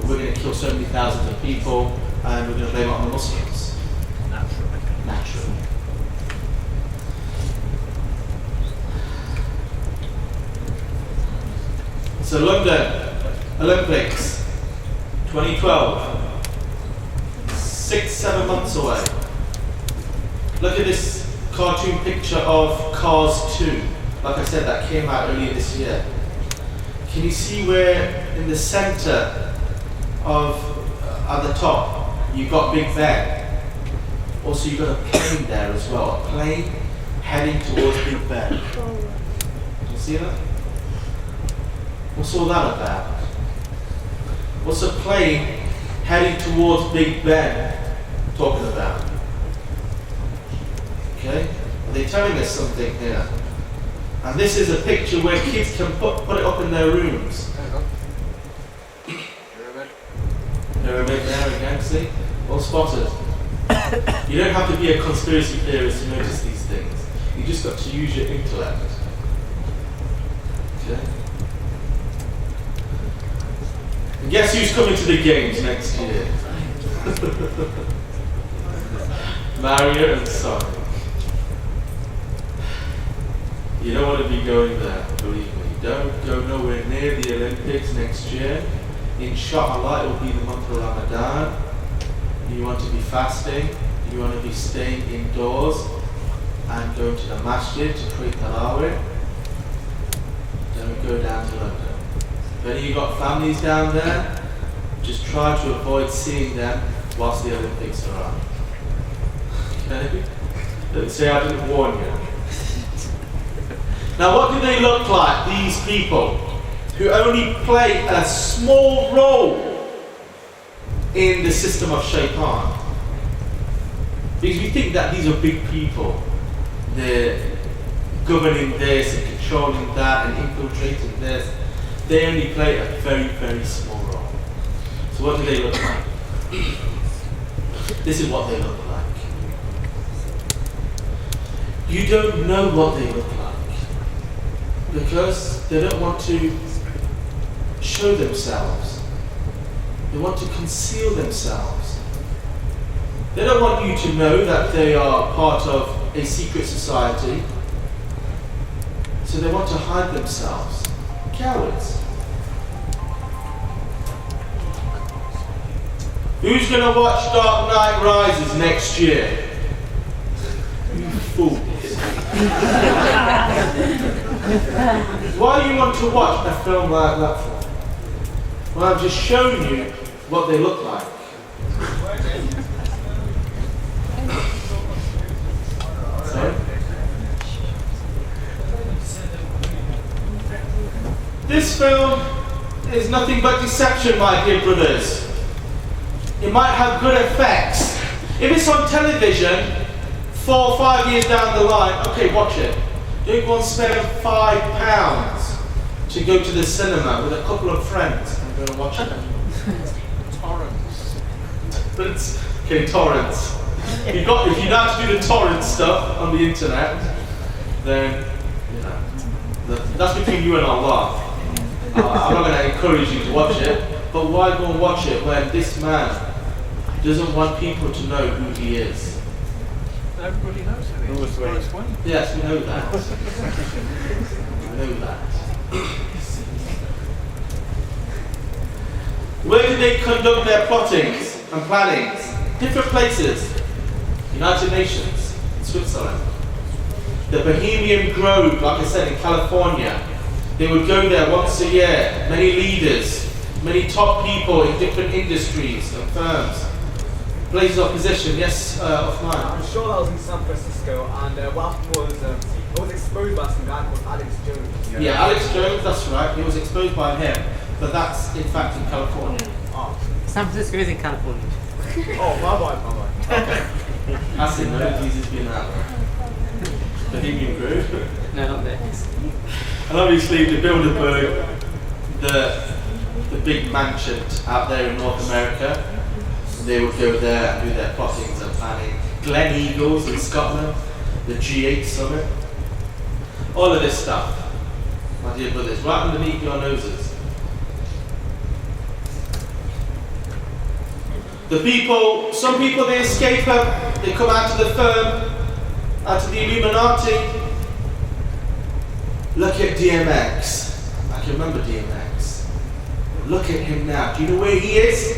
we're going to kill so many thousands of people, and we're going to blame it on the Muslims. Naturally. So London Olympics 2012, 6-7 months away. Look at this cartoon picture of Cars 2. Like I said, that came out earlier this year. Can you see where in the center of at the top you've got Big Ben? Also, you've got a plane there as well. A plane heading towards Big Ben. You see that? What's all that about? What's a plane heading towards Big Ben talking about? Okay? Are they telling us something here? And this is a picture where kids can put it up in their rooms. Pyramid there again, see? All spotted. You don't have to be a conspiracy theorist to notice these things. You just got to use your intellect. Okay? And guess who's coming to the games next year? Mario and Sonic. You don't want to be going there, believe me. Don't go nowhere near the Olympics next year. Inshallah, it will be the month of Ramadan. You want to be fasting. You want to be staying indoors and going to the masjid to pray Tarawih. Don't go down to London. If any of you got families down there, just try to avoid seeing them whilst the Olympics are on. Okay? Don't say I didn't warn you. Now, what do they look like, these people who only play a small role in the system of Shaitan? Because we think that these are big people. They're governing this and controlling that and infiltrating this. They only play a very, very small role. So what do they look like? This is what they look like. You don't know what they look like because they don't want to show themselves. They want to conceal themselves. They don't want you to know that they are part of a secret society. So they want to hide themselves. Cowards. Who's going to watch Dark Knight Rises next year? You fools. Why do you want to watch a film like that for? Well, I've just shown you what they look like. Sorry? This film is nothing but deception, my dear brothers. It might have good effects. If it's on television, 4 or 5 years down the line, okay, watch it. Don't go and spend £5 to go to the cinema with a couple of friends and go and watch it.
Torrents.
But it's, okay, torrents. If you know how to do the torrent stuff on the internet, then, you know, that's between you and Allah. I'm not going to encourage you to watch it, but why go and watch it when this man doesn't want people to know who he is?
Everybody knows who he is. Bruce Wayne.
Yes, we know that. We know that. Where did they conduct their plottings and plannings? Different places. United Nations, Switzerland. The Bohemian Grove, like I said, in California. They would go there once a year. Many leaders, many top people in different industries and firms. Places of position. Yes, Uthman.
I'm sure that was in San Francisco, and what happened was it was exposed by some guy called Alex Jones.
Yeah, Alex Jones, that's right. It was exposed by him, but that's in fact in California.
Oh,
San Francisco is in California.
oh my bad.
I said no, Jesus been out there. Bohemian Grove.
No, not there.
And obviously the Bilderberg, the big mansion out there in North America, they would go there and do their plottings and planning. Glen Eagles in Scotland, the G8 summit, all of this stuff, my dear brothers, right underneath your noses. The people, some people they escape them, they come out of the firm, out of the Illuminati. Look at DMX. I can remember DMX. Look at him now. Do you know where he is?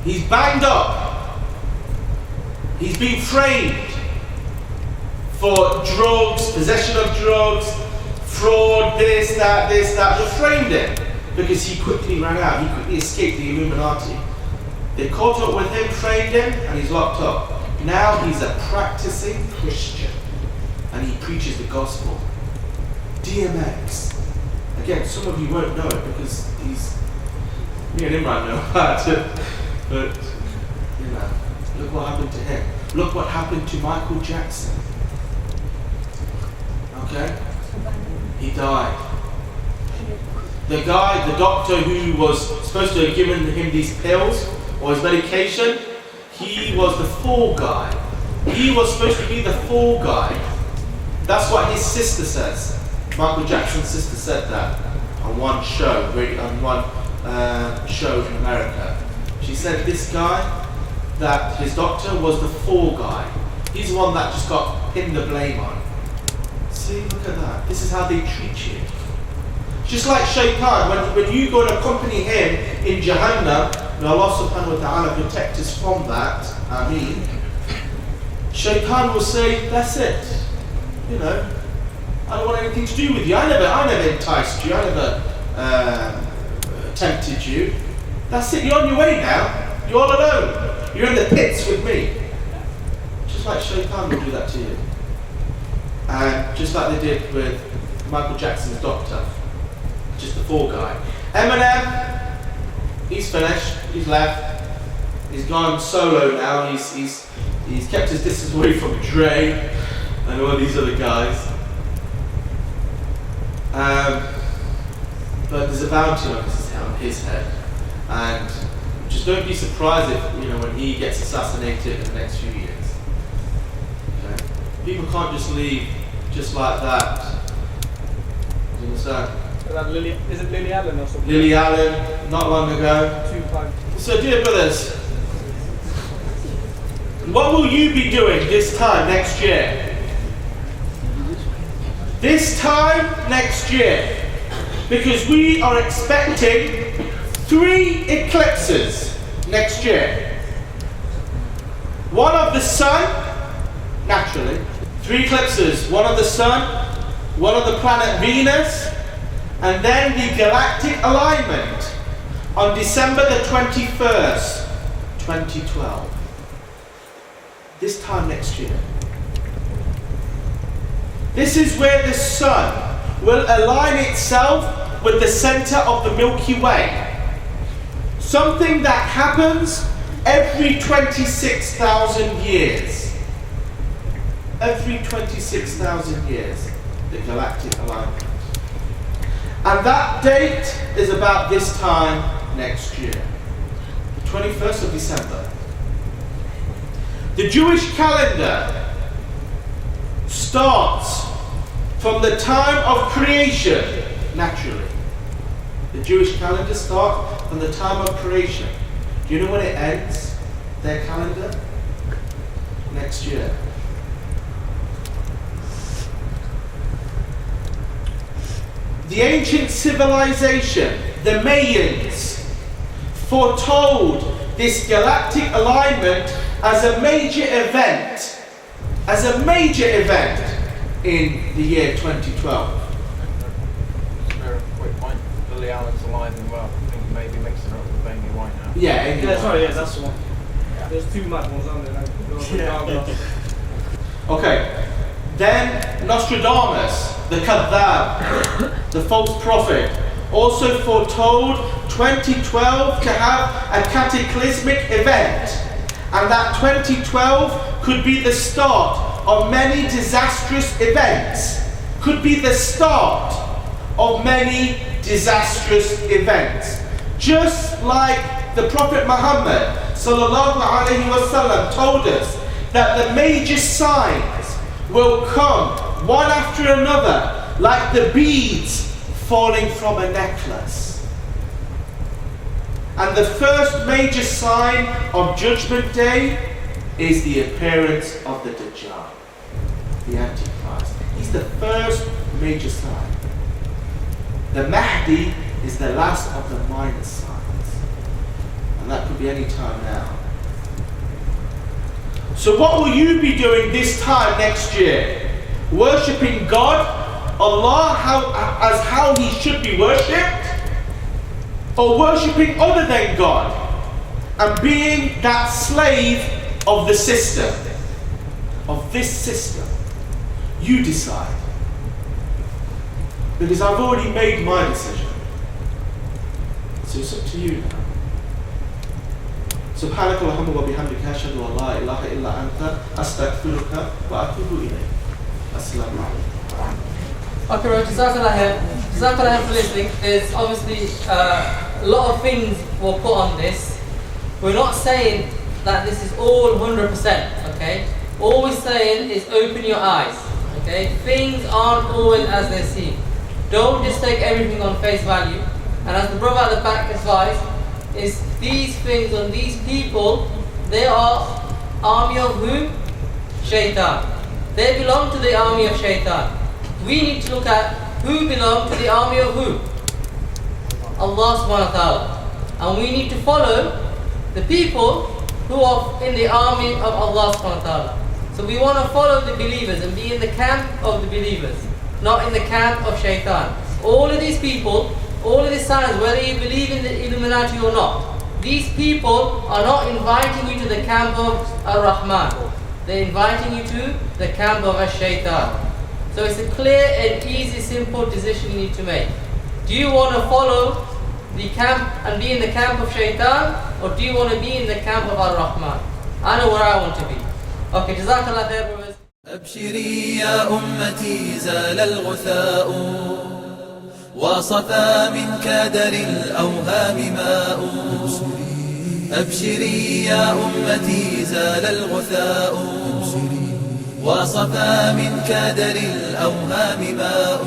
He's banged up. He's been framed for drugs, possession of drugs, fraud, this, that. They framed him because he quickly ran out. He quickly escaped the Illuminati. They caught up with him, framed him, and he's locked up. Now he's a practicing Christian. And he preaches the gospel. DMX. Again, some of you won't know it because me and him might know about it. But, you know, look what happened to him. Look what happened to Michael Jackson. Okay? He died. The doctor who was supposed to have given him these pills or his medication, he was the fall guy. He was supposed to be the fall guy. That's what his sister says. Michael Jackson's sister said that on one show, on one show in America. She said this guy, that his doctor was the fall guy. He's the one that just got pinned the blame on. See, look at that. This is how they treat you. Just like Shaitan, when you go and accompany him in Jahannam, may Allah subhanahu wa ta'ala protect us from that. Ameen. Shaitan will say, that's it. You know, I don't want anything to do with you. I never enticed you. I never tempted you. That's it. You're on your way now. You're all alone. You're in the pits with me. Just like Shaitan will do that to you. And just like they did with Michael Jackson's doctor. Just the fall guy. Eminem, he's finished. He's left. He's gone solo now. He's kept his distance away from Dre. and all these other guys. But there's a bounty on his head, and just don't be surprised if, when he gets assassinated in the next few years. Okay? People can't just leave just like that. Do you understand?
Is it Lily Allen or something?
Lily Allen, not long ago.
2 5.
So, dear brothers, what will you be doing this time next year? This time next year. Because we are expecting 3 eclipses next year. One of the sun, naturally. 3 eclipses. One of the sun, one of the planet Venus, and then the galactic alignment on December the 21st, 2012. This time next year. This is where the sun will align itself with the center of the Milky Way. Something that happens every 26,000 years. Every 26,000 years, the galactic alignment. And that date is about this time next year, 21st of December. The Jewish calendar starts from the time of creation, naturally. The Jewish calendar starts from the time of creation. Do you know when it ends, their calendar? Next year. The ancient civilization, the Mayans, foretold this galactic alignment as a major event. As a major event in the year 2012.
Quick point. Lily Allen's alive and well. I think maybe mixing her up with Amy Winehouse.
Yeah, Amy Winehouse.
Sorry, yeah, that's the one. There's 2 mad ones on there.
Okay. Then Nostradamus, the Kadhab, the false prophet, also foretold 2012 to have a cataclysmic event, and that 2012 could be the start of many disastrous events. Could be the start of many disastrous events. Just like the Prophet Muhammad sallallahu alaihi wasallam told us that the major signs will come one after another, like the beads falling from a necklace. And the first major sign of Judgment Day is the appearance of the Dajjal, the Antichrist. He's the first major sign. The Mahdi is the last of the minor signs. And that could be any time now. So what will you be doing this time next year? Worshipping God, Allah, as how He should be worshipped? Or worshipping other than God and being that slave of the system, of this system? You decide. Because I've already made my decision. So it's up to you now. سبحانك اللهم وبحمدك أشهد أن لا إله إلا أنت أستغفرك وأتوب إليك. السلام عليكم.
Okay, bro, Jazakallah for listening. There's obviously a lot of things were put on this. We're not saying that this is all 100%, okay? All we're saying is open your eyes, okay? Things aren't always as they seem. Don't just take everything on face value. And as the brother at the back advised, is these things on these people, they are army of who? Shaitan. They belong to the army of Shaitan. We need to look at who belong to the army of who? Allah subhanahu wa ta'ala. And we need to follow the people who are in the army of Allah subhanahu wa ta'ala. So we want to follow the believers and be in the camp of the believers, not in the camp of Shaitan. All of these people, all of these signs, whether you believe in the Illuminati or not, these people are not inviting you to the camp of Ar-Rahman. They're inviting you to the camp of Ash-Shaytan. So it's a clear and easy, simple decision you need to make. Do you want to follow the camp and be in the camp of Shaitan, or do you want to be in the camp of Ar-Rahman? I know where I want to be. Okay, Jazakallah khair, brothers.
أبشري يا أمتي زال الغثاء وصفى من كدر الأوهام ماء. أبشري يا أمتي زال الغثاء وصفى من كدر الأوهام ماء.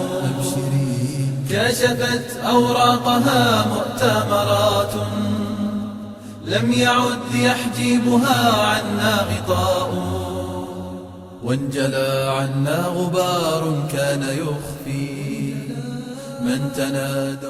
كشفت أوراقها مؤتمرات لم يعد يحجبها عنا غطاء. وانجلى عنا غبار كان يخفي من تنادى